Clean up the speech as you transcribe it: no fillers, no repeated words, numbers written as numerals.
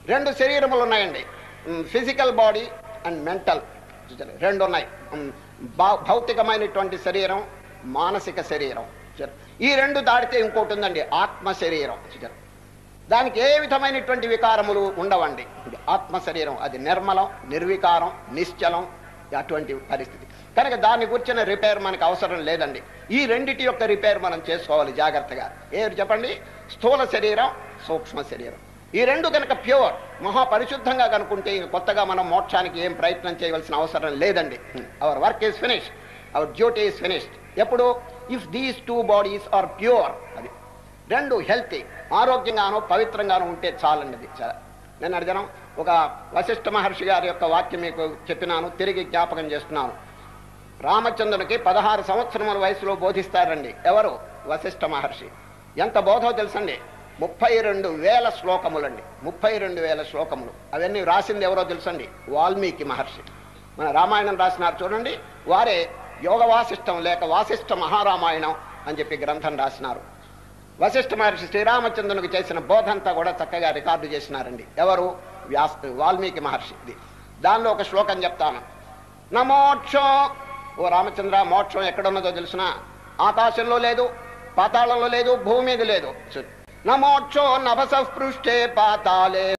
రెండు శరీరములు ఉన్నాయండి, physical body and mental. రెండు ఉన్నాయి, భౌతికమైనటువంటి శరీరం, మానసిక శరీరం. ఈ రెండు దాటితే ఇంకోటి ఉందండి, ఆత్మ శరీరం. దానికి ఏ విధమైనటువంటి వికారములు ఉండవండి. ఆత్మ శరీరం అది నిర్మలం, నిర్వికారం, నిశ్చలం, అటువంటి పరిస్థితి. కనుక దాని గురించిన రిపేర్ మనకు అవసరం లేదండి. ఈ రెండిటి యొక్క రిపేర్ మనం చేసుకోవాలి జాగ్రత్తగా. ఏది చెప్పండి? స్థూల శరీరం, సూక్ష్మ శరీరం. ఈ రెండు కనుక ప్యూర్, మహాపరిశుద్ధంగా కనుకుంటే కొత్తగా మనం మోక్షానికి ఏం ప్రయత్నం చేయవలసిన అవసరం లేదండి. Our work is finished, our duty is finished. ఎప్పుడు? If these two bodies are pure. అది రెండు హెల్తీ, ఆరోగ్యంగానో పవిత్రంగానో ఉంటే చాలండి. అది చాలా. నేను అడిగాను, ఒక వశిష్ఠ మహర్షి గారి యొక్క వాక్యం మీకు చెప్పినాను, తిరిగి జ్ఞాపకం చేస్తున్నాను. రామచంద్రునికి 16 సంవత్సరముల వయసులో బోధిస్తారండి. ఎవరు? వశిష్ఠ మహర్షి. ఎంత బోధో తెలుసండి? 32,000 శ్లోకములండి. 32,000 శ్లోకములు. అవన్నీ రాసింది ఎవరో తెలుసండి? వాల్మీకి మహర్షి. మన రామాయణం రాసినారు చూడండి, వారే యోగ వాసిష్టం లేక వాసిష్ఠ మహారామాయణం అని చెప్పి గ్రంథం రాసినారు. వశిష్ఠ మహర్షి శ్రీరామచంద్రునికి చేసిన బోధంతా కూడా చక్కగా రికార్డు చేసినారండి. ఎవరు? వాల్మీకి మహర్షి. దానిలో ఒక శ్లోకం చెప్తాను. నా మోక్షం, ఓ రామచంద్ర, మోక్షం ఎక్కడున్నదో తెలుసునా? ఆకాశంలో లేదు, పాతాళంలో లేదు, భూమి మీద లేదు. నా మోక్షో నభస పృష్ఠే పాతాళే